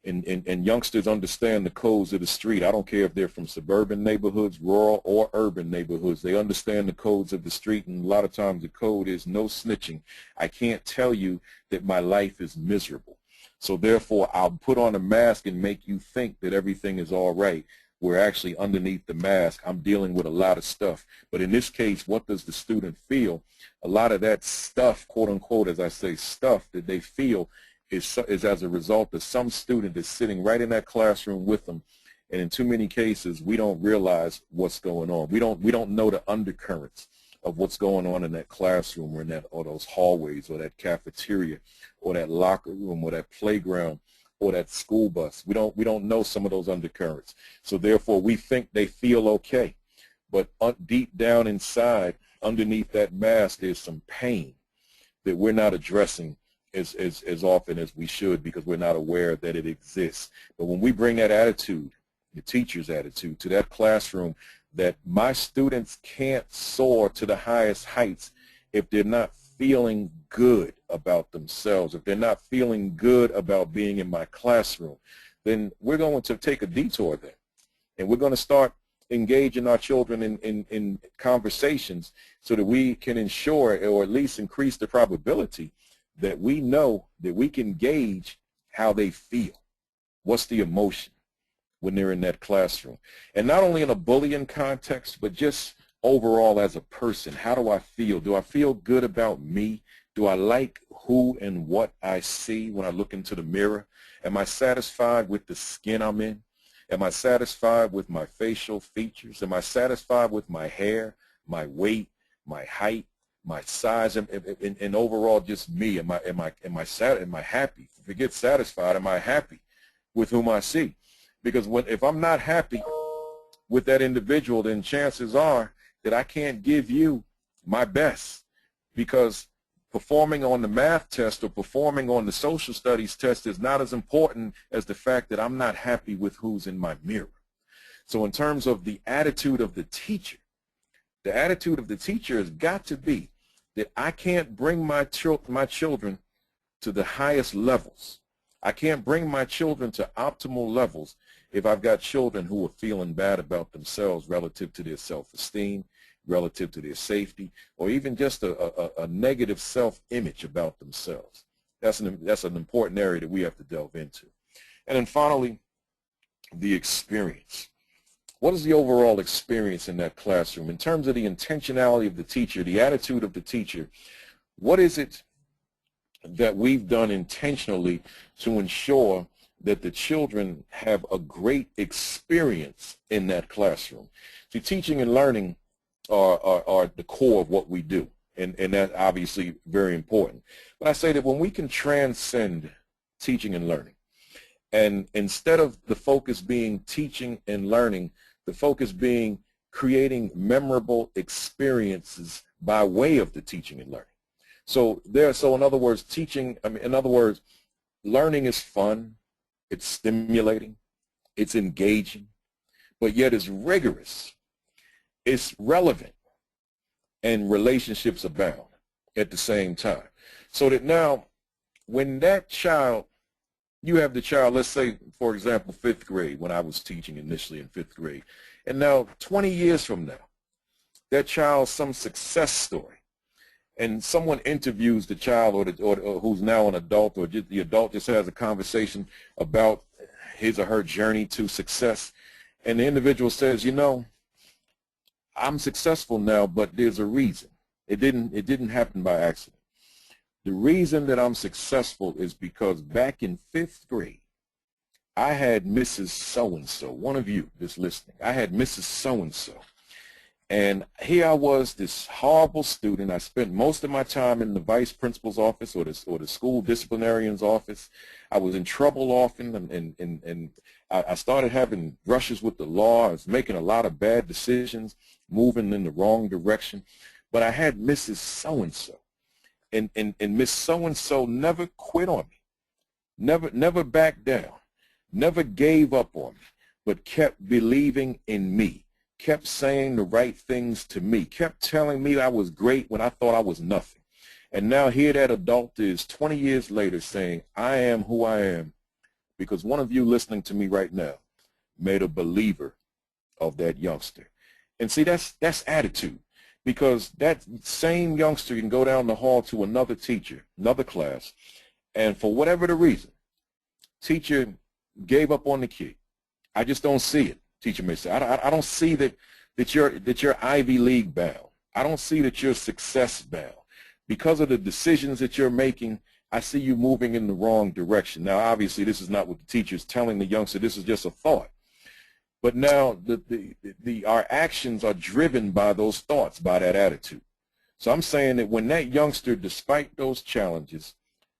and youngsters understand the codes of the street. I don't care if they're from suburban neighborhoods, rural or urban neighborhoods. They understand the codes of the street, and a lot of times the code is no snitching. I can't tell you that my life is miserable. So therefore, I'll put on a mask and make you think that everything is all right, where actually underneath the mask, I'm dealing with a lot of stuff. But in this case, what does the student feel? A lot of that stuff, quote unquote, as I say, stuff that they feel is as a result of some student that's sitting right in that classroom with them. And in too many cases, we don't realize what's going on. We don't know the undercurrents of what's going on in that classroom or those hallways or that cafeteria or that locker room or that playground or that school bus. We don't know some of those undercurrents. So therefore, we think they feel okay. But deep down inside, underneath that mask there's some pain that we're not addressing as often as we should because we're not aware that it exists. But when we bring that attitude, the teacher's attitude, to that classroom, that my students can't soar to the highest heights if they're not feeling good about themselves, if they're not feeling good about being in my classroom, then we're going to take a detour there. And we're going to start engaging our children in conversations so that we can ensure or at least increase the probability that we know that we can gauge how they feel. What's the emotion when they're in that classroom? And not only in a bullying context, but just overall as a person. How do I feel? Do I feel good about me? Do I like who and what I see when I look into the mirror? Am I satisfied with the skin I'm in? Am I satisfied with my facial features? Am I satisfied with my hair, my weight, my height, my size, and overall just me? Am I happy? Forget satisfied. Am I happy with whom I see? Because if I'm not happy with that individual, then chances are that I can't give you my best, because performing on the math test or performing on the social studies test is not as important as the fact that I'm not happy with who's in my mirror. So in terms of the attitude of the teacher, the attitude of the teacher has got to be that I can't bring my children to the highest levels. I can't bring my children to optimal levels if I've got children who are feeling bad about themselves relative to their self-esteem, relative to their safety, or even just a negative self-image about themselves. That's an important area that we have to delve into. And then finally, the experience. What is the overall experience in that classroom? In terms of the intentionality of the teacher, the attitude of the teacher, what is it that we've done intentionally to ensure that the children have a great experience in that classroom? See, teaching and learning are the core of what we do, and that's obviously very important. But I say that when we can transcend teaching and learning, and instead of the focus being teaching and learning, the focus being creating memorable experiences by way of the teaching and learning. So in other words, learning is fun, it's stimulating, it's engaging, but yet it's rigorous. It's relevant, and relationships abound at the same time. So that now, when that child, you have the child, let's say, for example, 5th grade, when I was teaching initially in 5th grade, and now 20 years from now, that child's some success story, and someone interviews the child or who's now an adult, or the adult just has a conversation about his or her journey to success, and the individual says, you know, I'm successful now, but there's a reason. It didn't happen by accident. The reason that I'm successful is because back in 5th grade, I had Mrs. So-and-so, one of you that's listening. I had Mrs. So-and-so. And here I was, this horrible student. I spent most of my time in the vice principal's office or the school disciplinarian's office. I was in trouble often, and I started having brushes with the law. I was making a lot of bad decisions, moving in the wrong direction. But I had Mrs. So-and-so, and Miss So-and-so never quit on me, never backed down, never gave up on me, but kept believing in me, kept saying the right things to me, kept telling me I was great when I thought I was nothing. And now here that adult is 20 years later saying, I am who I am because one of you listening to me right now made a believer of that youngster. And see, that's attitude, because that same youngster can go down the hall to another teacher, another class, and for whatever the reason, teacher gave up on the kid. I just don't see it. Teacher may say, I don't see that you're Ivy League bound. I don't see that you're success bound. Because of the decisions that you're making, I see you moving in the wrong direction. Now, obviously, this is not what the teacher is telling the youngster. This is just a thought. But now our actions are driven by those thoughts, by that attitude. So I'm saying that when that youngster, despite those challenges,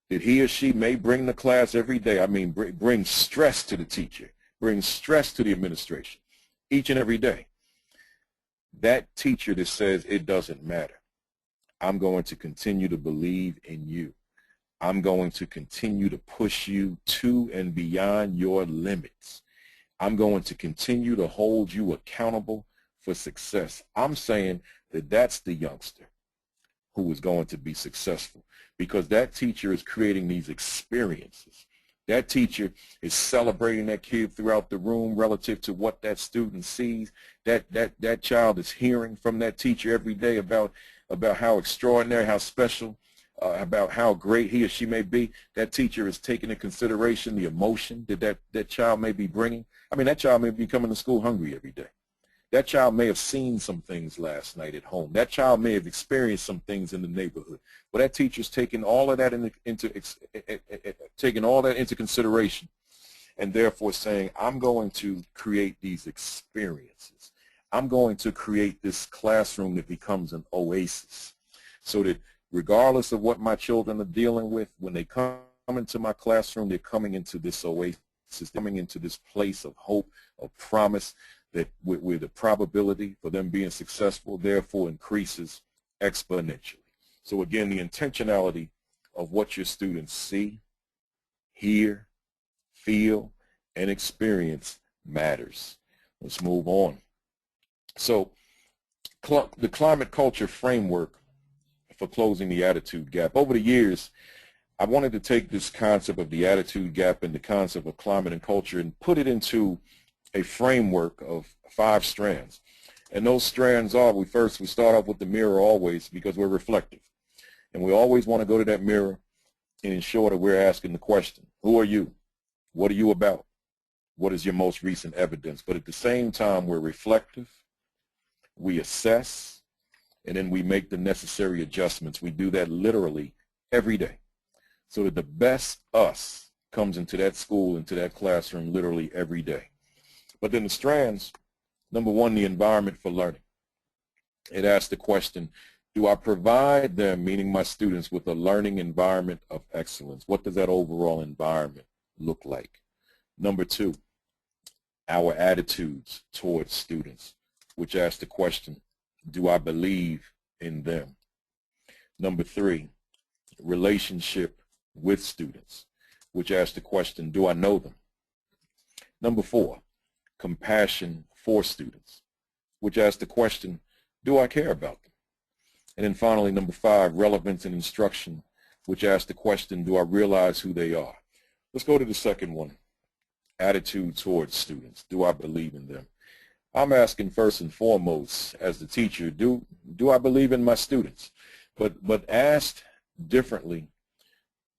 that he or she may bring the class every day, I mean, bring stress to the teacher, bring stress to the administration each and every day. that teacher that says it doesn't matter. I'm going to continue to believe in you. I'm going to continue to push you to and beyond your limits. I'm going to continue to hold you accountable for success. I'm saying that that's the youngster who is going to be successful, because that teacher is creating these experiences. That teacher is celebrating that kid throughout the room relative to what that student sees. That child is hearing from that teacher every day about how extraordinary, how special, about how great he or she may be. That teacher is taking into consideration the emotion that child may be bringing. I mean, that child may be coming to school hungry every day. That child may have seen some things last night at home. That child may have experienced some things in the neighborhood. But that teacher's taking all of that into consideration, and therefore saying, I'm going to create these experiences. I'm going to create this classroom that becomes an oasis, so that regardless of what my children are dealing with, when they come into my classroom, they're coming into this oasis, coming into this place of hope, of promise, that where the probability for them being successful therefore increases exponentially. So again, the intentionality of what your students see, hear, feel, and experience matters. Let's move on. So the climate culture framework for closing the attitude gap. Over the years, I wanted to take this concept of the attitude gap and the concept of climate and culture and put it into a framework of 5 strands. And those strands are, we start off with the mirror always, because we're reflective. And we always want to go to that mirror and ensure that we're asking the question, who are you? What are you about? What is your most recent evidence? But at the same time, we're reflective, we assess, and then we make the necessary adjustments. We do that literally every day, so that the best us comes into that school, into that classroom literally every day. But then the strands, number 1, the environment for learning. It asks the question, do I provide them, meaning my students, with a learning environment of excellence? What does that overall environment look like? Number 2, our attitudes towards students, which asks the question, do I believe in them? Number 3, relationship with students, which asks the question, do I know them? Number 4, compassion for students, which asks the question, do I care about them? And then finally, number 5, relevance and instruction, which asks the question, do I realize who they are? Let's go to the second one, attitude towards students. Do I believe in them? I'm asking first and foremost, as the teacher, do I believe in my students? But asked differently,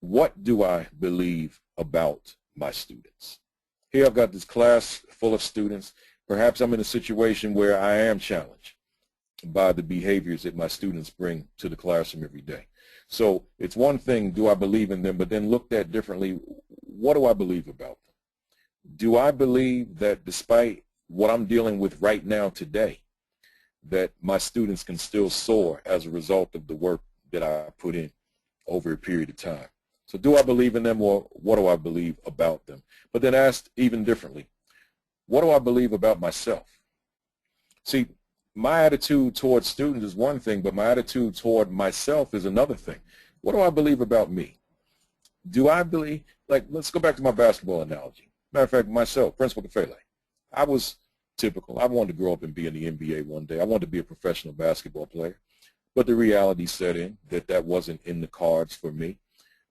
what do I believe about my students? Here I've got this class full of students. Perhaps I'm in a situation where I am challenged by the behaviors that my students bring to the classroom every day. So it's one thing, do I believe in them, but then looked at differently, what do I believe about them? Do I believe that despite what I'm dealing with right now today, that my students can still soar as a result of the work that I put in over a period of time? So do I believe in them, or what do I believe about them? But then asked even differently, what do I believe about myself? See, my attitude towards students is one thing, but my attitude toward myself is another thing. What do I believe about me? Do I believe, like, let's go back to my basketball analogy. Matter of fact, myself, Principal Kafele, I was typical. I wanted to grow up and be in the NBA one day. I wanted to be a professional basketball player. But the reality set in that wasn't in the cards for me.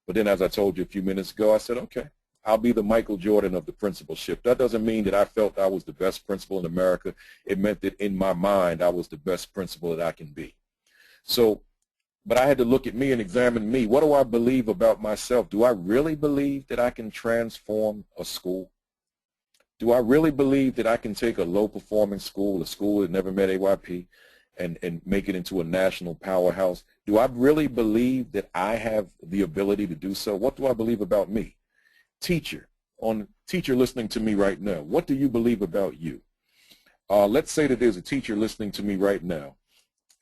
But then, as I told you a few minutes ago, I said, okay, I'll be the Michael Jordan of the principalship. That doesn't mean that I felt I was the best principal in America. It meant that in my mind, I was the best principal that I can be. So, but I had to look at me and examine me. What do I believe about myself? Do I really believe that I can transform a school? Do I really believe that I can take a low-performing school, a school that never met AYP, and make it into a national powerhouse? Do I really believe that I have the ability to do so? What do I believe about me? Teacher listening to me right now, what do you believe about you? Let's say that there's a teacher listening to me right now,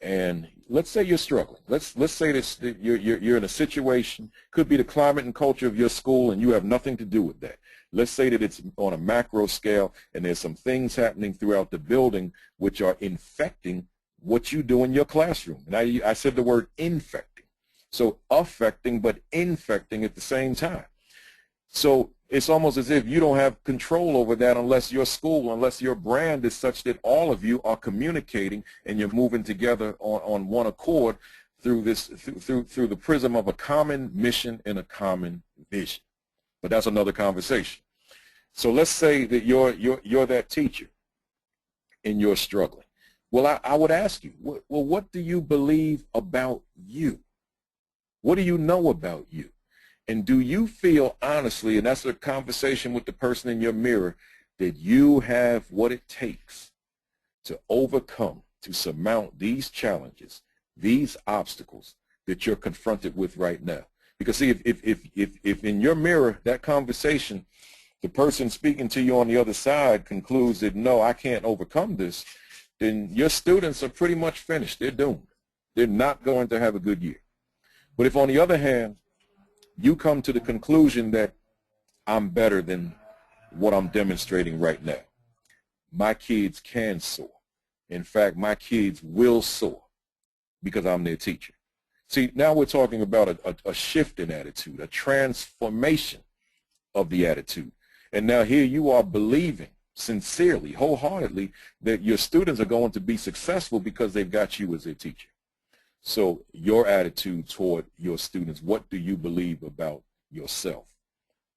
and let's say you're struggling. Let's say that you're in a situation, could be the climate and culture of your school, and you have nothing to do with that. Let's say that it's on a macro scale, and there's some things happening throughout the building which are infecting what you do in your classroom. And I said the word infecting. So affecting but infecting at the same time. So it's almost as if you don't have control over that unless your school, unless your brand is such that all of you are communicating and you're moving together on one accord through the prism of a common mission and a common vision. But that's another conversation. So let's say that you're that teacher and you're struggling. Well, I would ask you, well, what do you believe about you? What do you know about you? And do you feel honestly, and that's a conversation with the person in your mirror, that you have what it takes to overcome, to surmount these challenges, these obstacles that you're confronted with right now? Because see, if in your mirror, that conversation, the person speaking to you on the other side concludes that, no, I can't overcome this, then your students are pretty much finished. They're doomed. They're not going to have a good year. But if, on the other hand, you come to the conclusion that I'm better than what I'm demonstrating right now, my kids can soar. In fact, my kids will soar because I'm their teacher. See, now we're talking about a shift in attitude, a transformation of the attitude. And now here you are believing sincerely, wholeheartedly, that your students are going to be successful because they've got you as their teacher. So your attitude toward your students, what do you believe about yourself?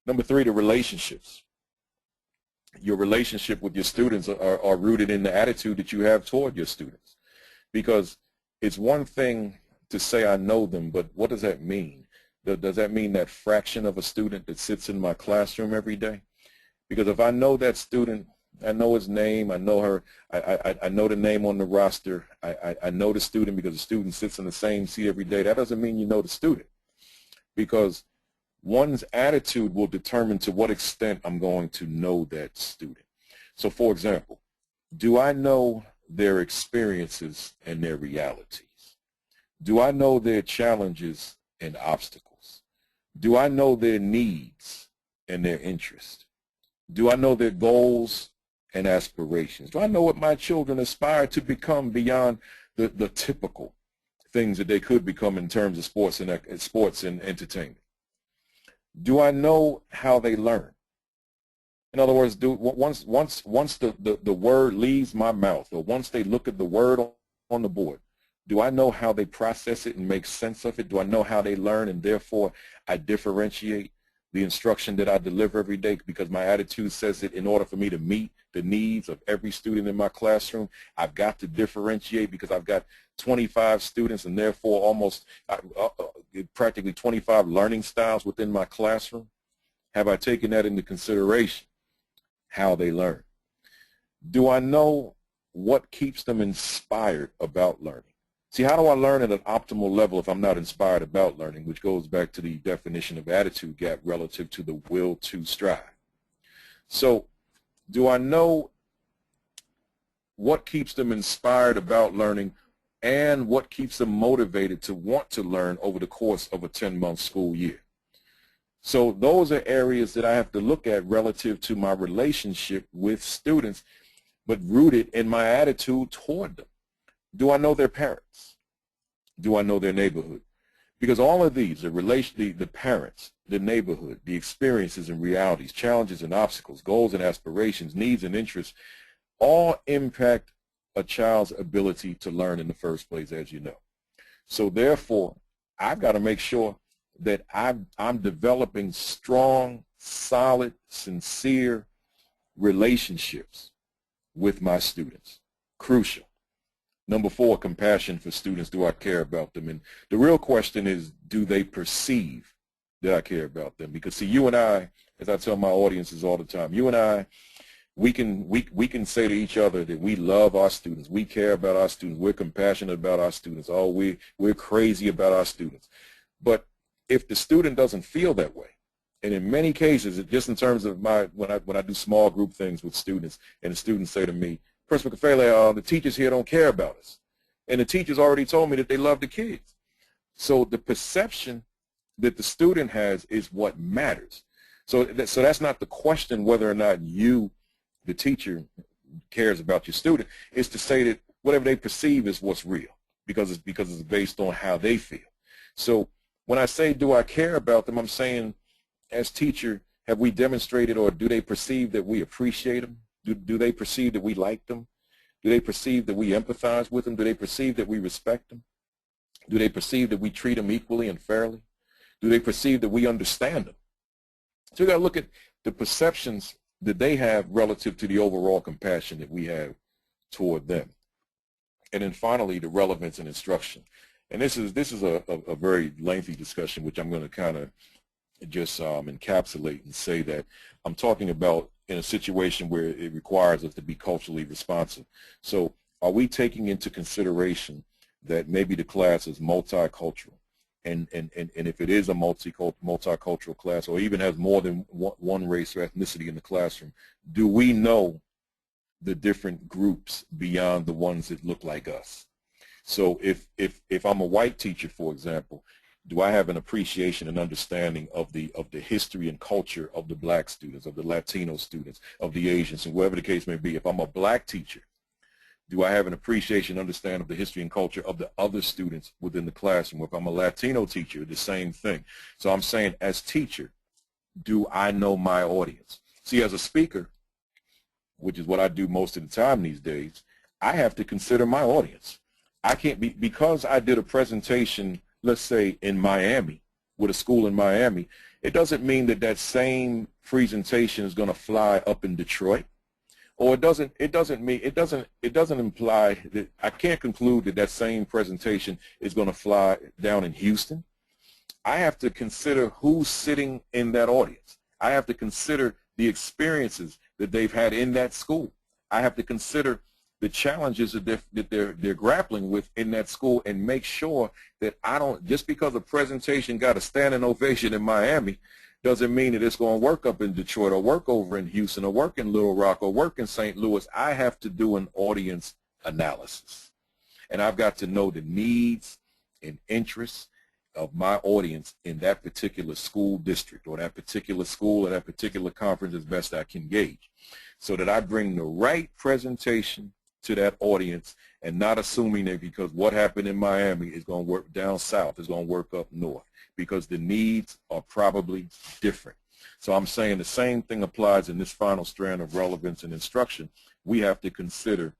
Number 3, the relationships. Your relationship with your students are rooted in the attitude that you have toward your students. Because it's one thing to say I know them, but what does that mean? Does that mean that fraction of a student that sits in my classroom every day? Because if I know that student, I know his name, I know her, I know the name on the roster, I know the student because the student sits in the same seat every day. That doesn't mean you know the student, because one's attitude will determine to what extent I'm going to know that student. So for example, do I know their experiences and their realities? Do I know their challenges and obstacles? Do I know their needs and their interests? Do I know their goals and aspirations? Do I know what my children aspire to become beyond the typical things that they could become in terms of sports and entertainment? Do I know how they learn? In other words, once the word leaves my mouth, or once they look at the word on the board, do I know how they process it and make sense of it? Do I know how they learn, and therefore I differentiate the instruction that I deliver every day? Because my attitude says that in order for me to meet the needs of every student in my classroom, I've got to differentiate, because I've got 25 students and therefore almost practically 25 learning styles within my classroom. Have I taken that into consideration, how they learn? Do I know what keeps them inspired about learning? See, how do I learn at an optimal level if I'm not inspired about learning, which goes back to the definition of attitude gap relative to the will to strive. So do I know what keeps them inspired about learning and what keeps them motivated to want to learn over the course of a 10-month school year? So those are areas that I have to look at relative to my relationship with students, but rooted in my attitude toward them. Do I know their parents? Do I know their neighborhood? Because all of these, the parents, the neighborhood, the experiences and realities, challenges and obstacles, goals and aspirations, needs and interests, all impact a child's ability to learn in the first place, as you know. So therefore, I've got to make sure that I'm developing strong, solid, sincere relationships with my students. Crucial. Number 4, compassion for students. Do I care about them? And the real question is, do they perceive that I care about them? Because see, you and I, as I tell my audiences all the time, you and I, we can say to each other that we love our students, we care about our students, we're compassionate about our students, oh, we're crazy about our students. But if the student doesn't feel that way, and in many cases, just in terms of when I do small group things with students, and the students say to me, Principal Kafele, the teachers here don't care about us. And the teachers already told me that they love the kids. So the perception that the student has is what matters. So that's not the question whether or not you, the teacher, cares about your student. It's to say that whatever they perceive is what's real, because it's based on how they feel. So when I say, do I care about them, I'm saying, as teacher, have we demonstrated, or do they perceive that we appreciate them? Do they perceive that we like them? Do they perceive that we empathize with them? Do they perceive that we respect them? Do they perceive that we treat them equally and fairly? Do they perceive that we understand them? So you got to look at the perceptions that they have relative to the overall compassion that we have toward them. And then finally, the relevance in instruction. And this is a very lengthy discussion, which I'm going to kind of just encapsulate and say that I'm talking about in a situation where it requires us to be culturally responsive. So are we taking into consideration that maybe the class is multicultural? And if it is a multicultural class, or even has more than one race or ethnicity in the classroom, do we know the different groups beyond the ones that look like us? So if I'm a white teacher, for example, do I have an appreciation and understanding of the history and culture of the black students, of the Latino students, of the Asians, and whatever the case may be? If I'm a black teacher, do I have an appreciation and understanding of the history and culture of the other students within the classroom? If I'm a Latino teacher, the same thing. So I'm saying, as teacher, do I know my audience? See, as a speaker, which is what I do most of the time these days, I have to consider my audience. I can't be, because I did a presentation, let's say in Miami, with a school in Miami, it doesn't mean that that same presentation is going to fly up in Detroit. Or it doesn't imply that I can't conclude that that same presentation is going to fly down in Houston. I have to consider who's sitting in that audience. I have to consider the experiences that they've had in that school. I have to consider the challenges that they're grappling with in that school, and make sure that I don't, just because a presentation got a standing ovation in Miami, doesn't mean that it's going to work up in Detroit, or work over in Houston, or work in Little Rock, or work in St. Louis. I have to do an audience analysis. And I've got to know the needs and interests of my audience in that particular school district, or that particular school, or that particular conference, as best I can gauge, so that I bring the right presentation to that audience, and not assuming that because what happened in Miami is going to work down south, is going to work up north, because the needs are probably different. So I'm saying the same thing applies in this final strand of relevance and instruction. We have to consider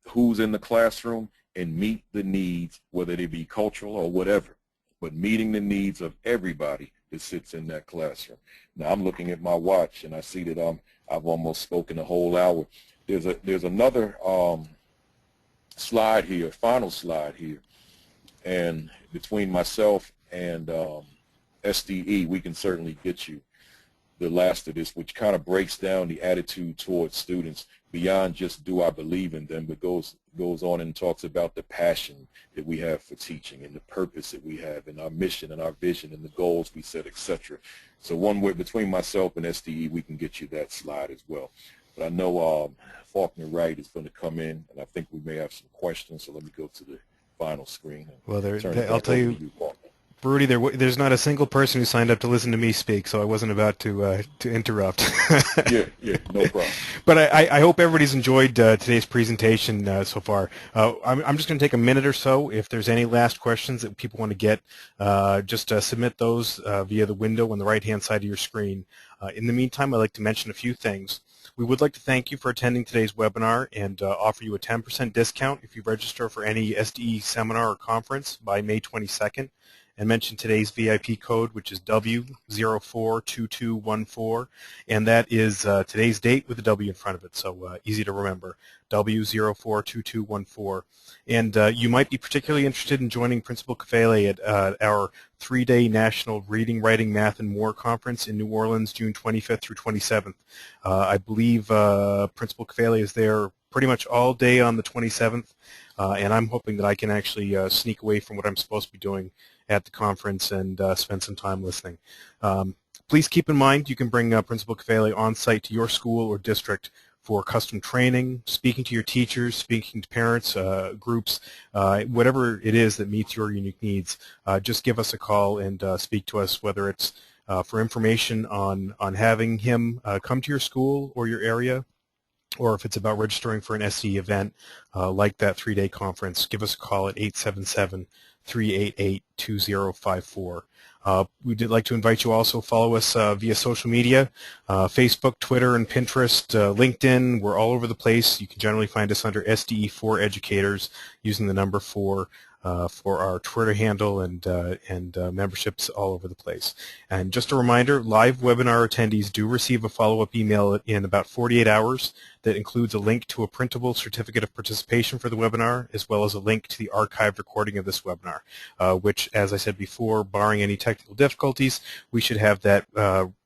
who's in the classroom and meet the needs, whether they be cultural or whatever, but meeting the needs of everybody that sits in that classroom. Now I'm looking at my watch, and I see that I've almost spoken a whole hour. There's another slide here, final slide here, and between myself and SDE, we can certainly get you the last of this, which kind of breaks down the attitude towards students beyond just do I believe in them, but goes on and talks about the passion that we have for teaching, and the purpose that we have, and our mission and our vision and the goals we set, etc. So one way, between myself and SDE, we can get you that slide as well. But I know Faulkner Wright is going to come in, and I think we may have some questions, so let me go to the final screen. Well, I'll tell you, Baruti, there's not a single person who signed up to listen to me speak, so I wasn't about to interrupt. Yeah, no problem. But I hope everybody's enjoyed today's presentation so far. I'm just going to take a minute or so. If there's any last questions that people want to get, just submit those via the window on the right-hand side of your screen. In the meantime, I'd like to mention a few things. We would like to thank you for attending today's webinar and offer you a 10% discount if you register for any SDE seminar or conference by May 22nd. And mention today's VIP code, which is W042214, and that is today's date with a W in front of it, so easy to remember, W042214. And you might be particularly interested in joining Principal Kafele at our 3-day National Reading, Writing, Math, and More Conference in New Orleans, June 25th through 27th. I believe Principal Kafele is there pretty much all day on the 27th, and I'm hoping that I can actually sneak away from what I'm supposed to be doing at the conference and spend some time listening. Please keep in mind you can bring Principal Kafele on site to your school or district for custom training, speaking to your teachers, speaking to parents, groups, whatever it is that meets your unique needs. Just give us a call and speak to us, whether it's for information on having him come to your school or your area, or if it's about registering for an SDE event like that 3-day conference, give us a call at 877-388-2054. We'd like to invite you also follow us via social media, Facebook, Twitter, and Pinterest, LinkedIn. We're all over the place. You can generally find us under SDE4 Educators using the number 4 for our Twitter handle and memberships all over the place. And just a reminder, live webinar attendees do receive a follow-up email in about 48 hours that includes a link to a printable certificate of participation for the webinar, as well as a link to the archived recording of this webinar, which, as I said before, barring any technical difficulties, we should have that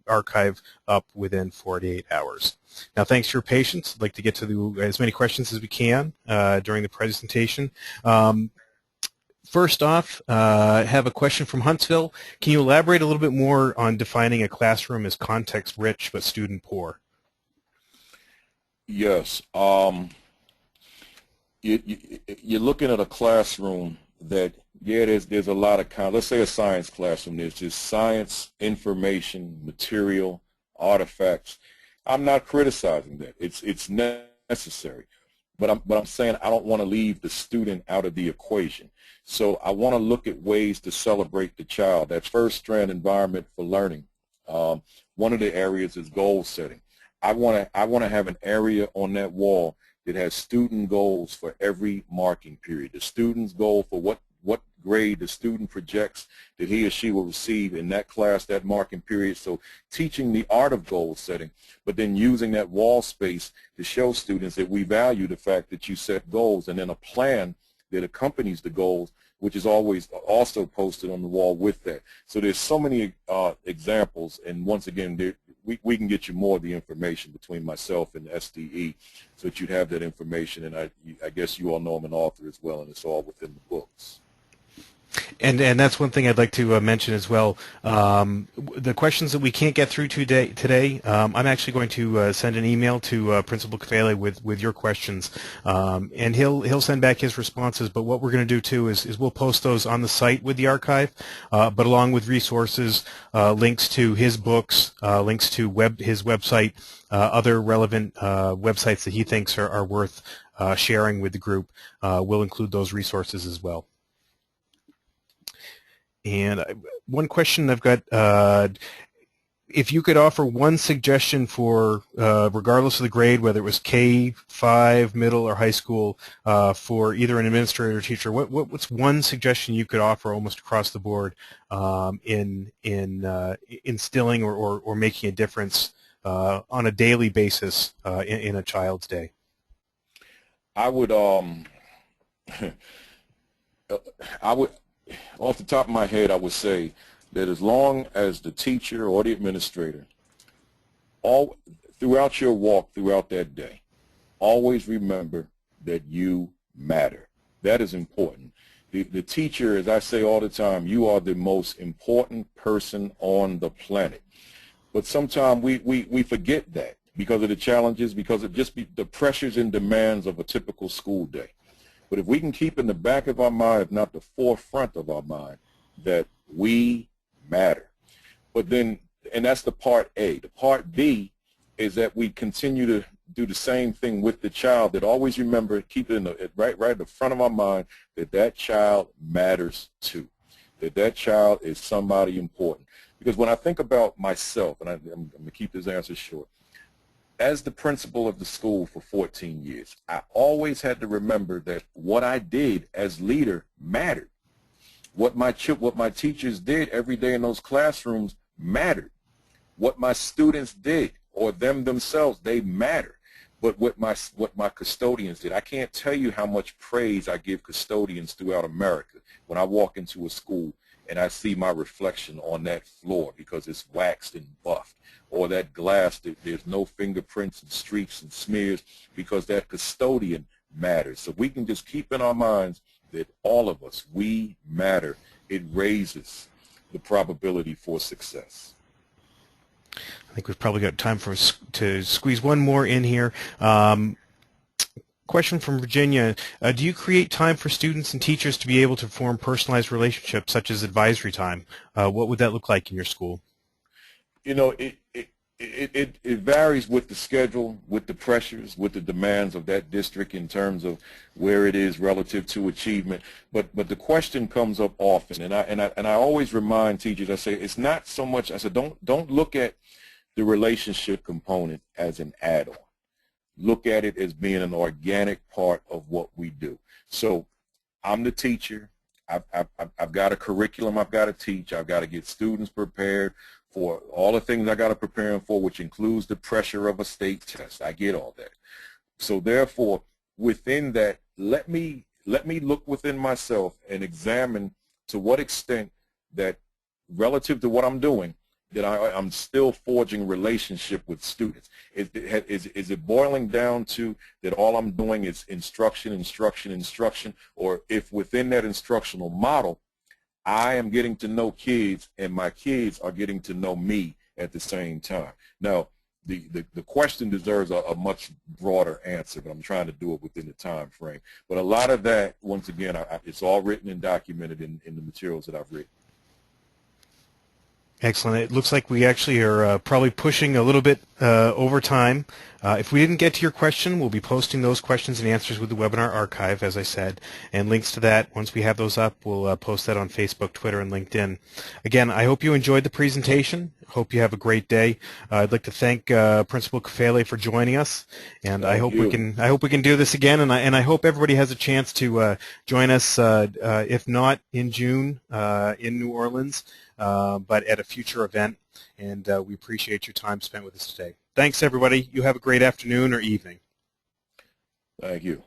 archive up within 48 hours. Now, thanks for your patience. I'd like to get to as many questions as we can during the presentation. First off, I have a question from Huntsville. Can you elaborate a little bit more on defining a classroom as context-rich but student-poor? Yes. You're looking at a classroom that, yeah, there's a lot of let's say a science classroom. There's just science, information, material, artifacts. I'm not criticizing that. It's necessary. But I'm saying I don't want to leave the student out of the equation. So I want to look at ways to celebrate the child. That first strand, environment for learning. One of the areas is goal setting. I want to have an area on that wall that has student goals for every marking period. The student's goal for what grade the student projects that he or she will receive in that class, that marking period. So teaching the art of goal setting, but then using that wall space to show students that we value the fact that you set goals, and then a plan that accompanies the goals, which is always also posted on the wall with that. So there's so many examples, and once again, we can get you more of the information between myself and SDE so that you'd have that information, and I guess you all know I'm an author as well, and it's all within the books. And that's one thing I'd like to mention as well. The questions that we can't get through today, I'm actually going to send an email to Principal Kafele with your questions, and he'll send back his responses. But what we're going to do too is we'll post those on the site with the archive, but along with resources, links to his books, links to his website, other relevant websites that he thinks are worth sharing with the group. We'll include those resources as well. And one question I've got, if you could offer one suggestion for, regardless of the grade, whether it was K-5, middle, or high school, for either an administrator or teacher, what's one suggestion you could offer almost across the board in instilling or making a difference on a daily basis in a child's day? I would off the top of my head, I would say that as long as the teacher or the administrator, throughout your walk, throughout that day, always remember that you matter. That is important. The teacher, as I say all the time, you are the most important person on the planet. But sometimes we forget that because of the challenges, because of just the pressures and demands of a typical school day. But if we can keep in the back of our mind, if not the forefront of our mind, that we matter. But then, and that's the part A. The part B is that we continue to do the same thing with the child, that always remember, keep it in right at the front of our mind, that child matters too, that child is somebody important. Because when I think about myself, and I'm going to keep this answer short, as the principal of the school for 14 years, I always had to remember that what I did as leader mattered. What my teachers did every day in those classrooms mattered. What my students did, or them themselves, they matter. But what my custodians did, I can't tell you how much praise I give custodians throughout America when I walk into a school and I see my reflection on that floor because it's waxed and buffed, or that glass that there's no fingerprints and streaks and smears, because that custodian matters. So we can just keep in our minds that all of us, we matter. It raises the probability for success. I think we've probably got time to squeeze one more in here. Question from Virginia. Do you create time for students and teachers to be able to form personalized relationships, such as advisory time? What would that look like in your school? You know, it varies with the schedule, with the pressures, with the demands of that district in terms of where it is relative to achievement. But the question comes up often, and I always remind teachers. I say it's not so much. I said don't look at the relationship component as an add-on. Look at it as being an organic part of what we do. So I'm the teacher. I've got a curriculum I've got to teach. I've got to get students prepared for all the things I got to prepare them for, which includes the pressure of a state test. I get all that. So therefore, within that, let me look within myself and examine to what extent that relative to what I'm doing, that I'm still forging relationship with students. Is it boiling down to that all I'm doing is instruction, instruction, instruction, or if within that instructional model, I am getting to know kids and my kids are getting to know me at the same time. Now, the question deserves a much broader answer, but I'm trying to do it within the time frame. But a lot of that, once again, it's all written and documented in the materials that I've written. Excellent. It looks like we actually are probably pushing a little bit over time. If we didn't get to your question, we'll be posting those questions and answers with the webinar archive, as I said, and links to that. Once we have those up, we'll post that on Facebook, Twitter, and LinkedIn. Again, I hope you enjoyed the presentation. Hope you have a great day. I'd like to thank Principal Kafele for joining us, and I hope we can do this again. And I hope everybody has a chance to join us, if not in June in New Orleans, but at a future event. And we appreciate your time spent with us today. Thanks, everybody. You have a great afternoon or evening. Thank you.